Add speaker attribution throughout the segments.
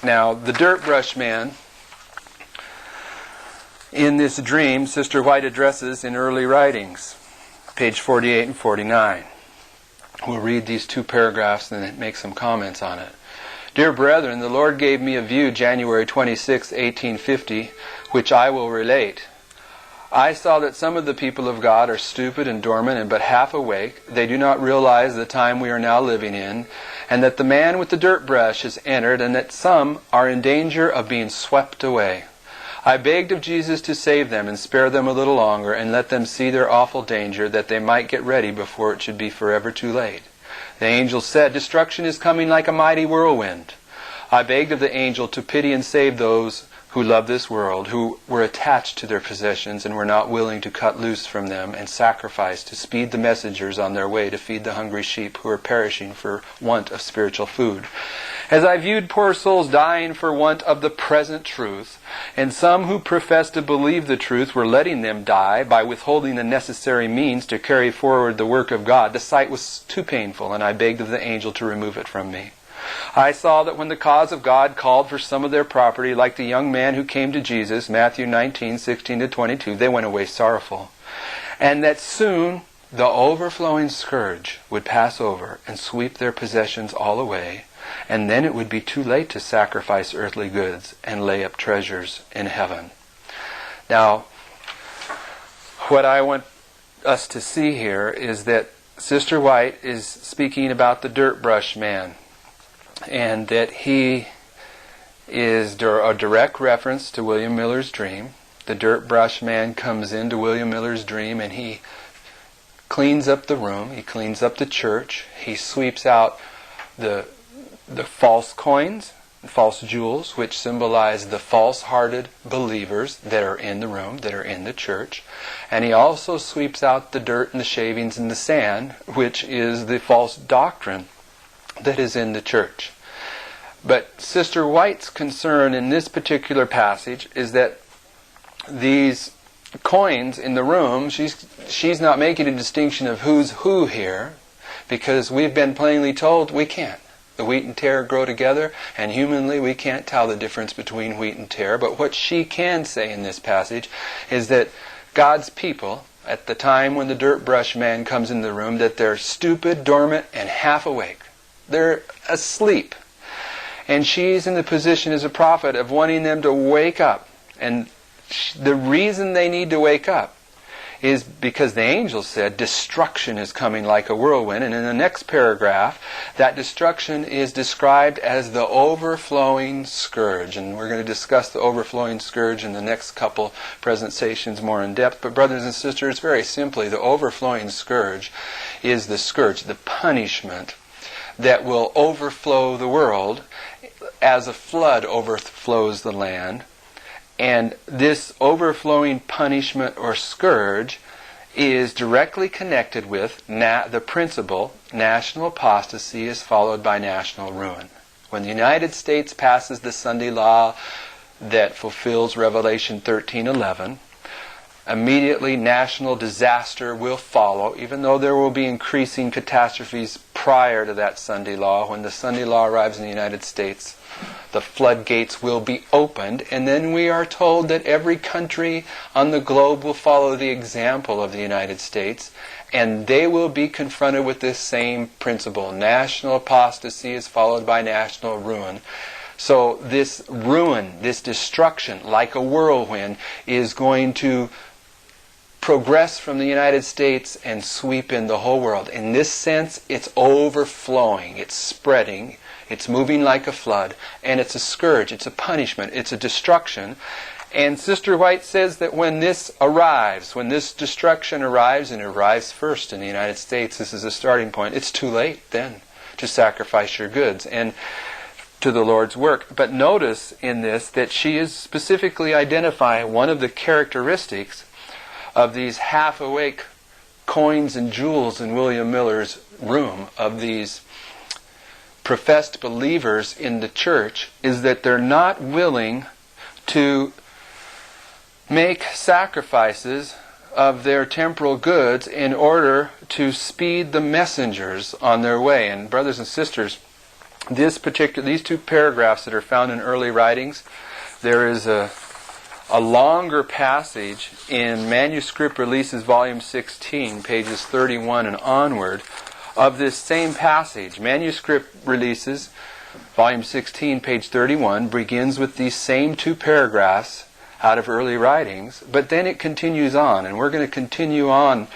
Speaker 1: Now, the dirt brush man, in this dream, Sister White addresses in early writings, page 48 and 49. We'll read these two paragraphs and then make some comments on it. Dear brethren, the Lord gave me a view January 26, 1850, which I will relate. I saw that some of the people of God are stupid and dormant and but half awake. They do not realize the time we are now living in, and that the man with the dirt brush has entered, and that some are in danger of being swept away. I begged of Jesus to save them and spare them a little longer, and let them see their awful danger, that they might get ready before it should be forever too late. The angel said, destruction is coming like a mighty whirlwind. I begged of the angel to pity and save those who love this world, who were attached to their possessions and were not willing to cut loose from them and sacrifice to speed the messengers on their way to feed the hungry sheep who are perishing for want of spiritual food. As I viewed poor souls dying for want of the present truth, and some who professed to believe the truth were letting them die by withholding the necessary means to carry forward the work of God, the sight was too painful, and I begged of the angel to remove it from me. I saw that when the cause of God called for some of their property, like the young man who came to Jesus, Matthew 19:16-22, they went away sorrowful. And that soon the overflowing scourge would pass over and sweep their possessions all away, and then it would be too late to sacrifice earthly goods and lay up treasures in heaven. Now, what I want us to see here is that Sister White is speaking about the dirt brush man, and that he is a direct reference to William Miller's dream. The dirt brush man comes into William Miller's dream and he cleans up the room, he cleans up the church, he sweeps out the false coins, false jewels, which symbolize the false-hearted believers that are in the room, that are in the church. And he also sweeps out the dirt and the shavings and the sand, which is the false doctrine that is in the church. But Sister White's concern in this particular passage is that these coins in the room, she's not making a distinction of who's who here, because we've been plainly told we can't. The wheat and tare grow together, and humanly we can't tell the difference between wheat and tare. But what she can say in this passage is that God's people, at the time when the dirt brush man comes in the room, that they're stupid, dormant, and half awake. They're asleep. And she's in the position as a prophet of wanting them to wake up. And the reason they need to wake up is because the angel said destruction is coming like a whirlwind. And in the next paragraph, that destruction is described as the overflowing scourge. And we're going to discuss the overflowing scourge in the next couple presentations more in depth. But brothers and sisters, very simply, the overflowing scourge is the scourge, the punishment that will overflow the world as a flood overflows the land. And this overflowing punishment or scourge is directly connected with the principle, national apostasy is followed by national ruin. When the United States passes the Sunday law that fulfills Revelation 13:11, immediately national disaster will follow, even though there will be increasing catastrophes prior to that Sunday law. When the Sunday law arrives in the United States, the floodgates will be opened, and then we are told that every country on the globe will follow the example of the United States, and they will be confronted with this same principle. National apostasy is followed by national ruin. So this ruin, this destruction, like a whirlwind, is going to progress from the United States and sweep in the whole world. In this sense, it's overflowing, it's spreading, it's moving like a flood, and it's a scourge, it's a punishment, it's a destruction. And Sister White says that when this arrives, when this destruction arrives, and it arrives first in the United States, this is a starting point, it's too late then to sacrifice your goods and to the Lord's work. But notice in this that she is specifically identifying one of the characteristics of these half-awake coins and jewels in William Miller's room, of these professed believers in the church, is that they're not willing to make sacrifices of their temporal goods in order to speed the messengers on their way. And brothers and sisters, these two paragraphs that are found in early writings, there is a longer passage in Manuscript Releases, Volume 16, pages 31 and onward, of this same passage. Manuscript Releases, Volume 16, page 31, begins with these same two paragraphs out of early writings, but then it continues on, and we're going to continue on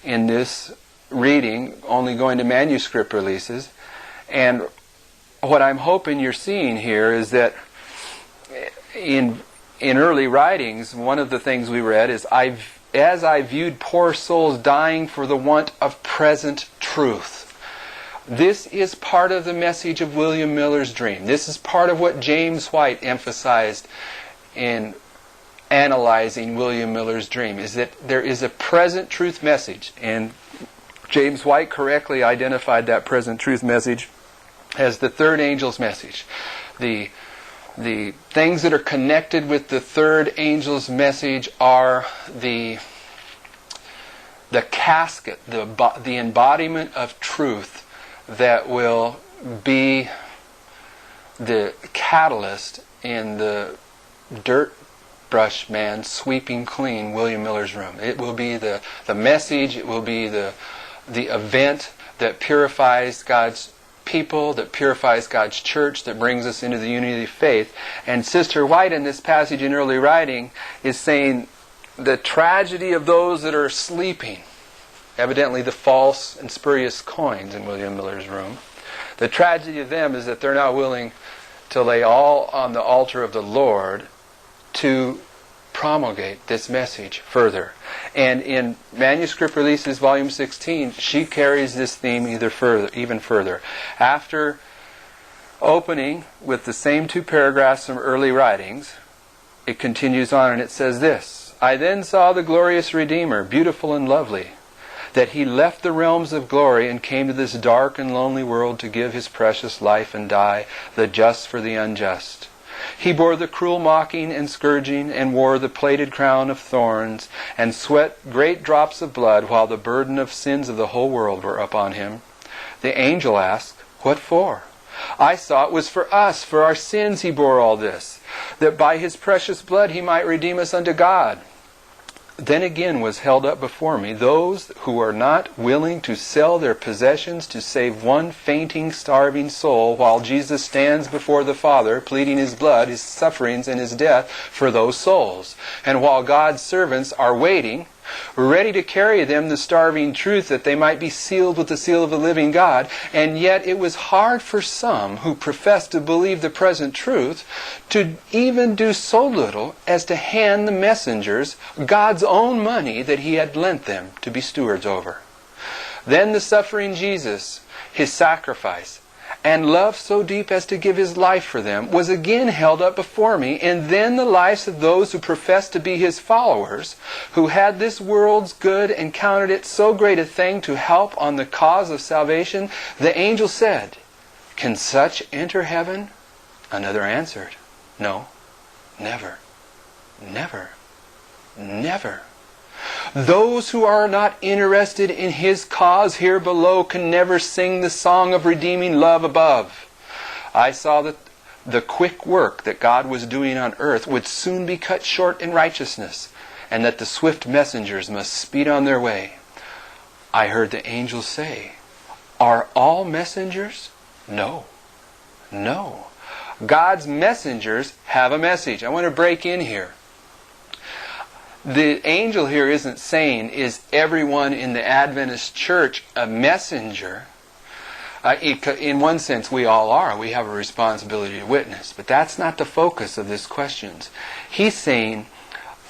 Speaker 1: in this reading, only going to Manuscript Releases. And what I'm hoping you're seeing here is that in early writings, one of the things we read is, as I viewed poor souls dying for the want of present truth. This is part of the message of William Miller's dream. This is part of what James White emphasized in analyzing William Miller's dream, is that there is a present truth message. And James White correctly identified that present truth message as the third angel's message. The things that are connected with the third angel's message are the casket, the embodiment of truth that will be the catalyst in the dirt brush man sweeping clean William Miller's room. It will be the message, it will be the event that purifies God's people, that purifies God's church, that brings us into the unity of faith. And Sister White in this passage in early writing is saying the tragedy of those that are sleeping, evidently the false and spurious coins in William Miller's room, the tragedy of them is that they're not willing to lay all on the altar of the Lord to promulgate this message further. And in Manuscript Releases, Volume 16, she carries this theme even further. After opening with the same two paragraphs from early writings, it continues on and it says this: I then saw the glorious Redeemer, beautiful and lovely, that he left the realms of glory and came to this dark and lonely world to give his precious life and die, the just for the unjust. He bore the cruel mocking and scourging, and wore the plaited crown of thorns, and sweat great drops of blood, while the burden of sins of the whole world were upon him. The angel asked, What for? I saw it was for us, for our sins he bore all this, that by his precious blood he might redeem us unto God. Then again was held up before me those who are not willing to sell their possessions to save one fainting, starving soul, while Jesus stands before the Father, pleading his blood, his sufferings, and his death for those souls. And while God's servants are waiting, ready to carry them the starving truth that they might be sealed with the seal of the living God. And yet it was hard for some who professed to believe the present truth to even do so little as to hand the messengers God's own money that he had lent them to be stewards over. Then the suffering Jesus, his sacrifice, and love so deep as to give his life for them, was again held up before me, and then the lives of those who professed to be his followers, who had this world's good and counted it so great a thing to help on the cause of salvation. The angel said, Can such enter heaven? Another answered, No, never, never, never. Those who are not interested in his cause here below can never sing the song of redeeming love above. I saw that the quick work that God was doing on earth would soon be cut short in righteousness, and that the swift messengers must speed on their way. I heard the angels say, Are all messengers? No, no. God's messengers have a message. I want to break in here. The angel here isn't saying, is everyone in the Adventist church a messenger? In one sense, we all are. We have a responsibility to witness. But that's not the focus of this question. He's saying,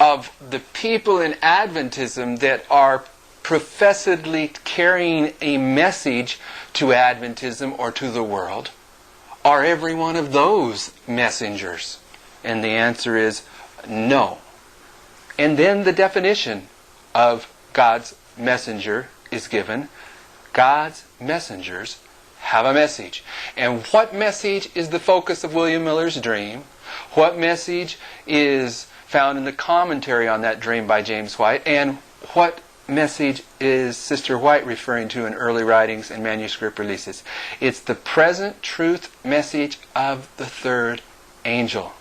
Speaker 1: of the people in Adventism that are professedly carrying a message to Adventism or to the world, are every one of those messengers? And the answer is no. And then the definition of God's messenger is given. God's messengers have a message. And what message is the focus of William Miller's dream? What message is found in the commentary on that dream by James White? And what message is Sister White referring to in early writings and manuscript releases? It's the present truth message of the third angel.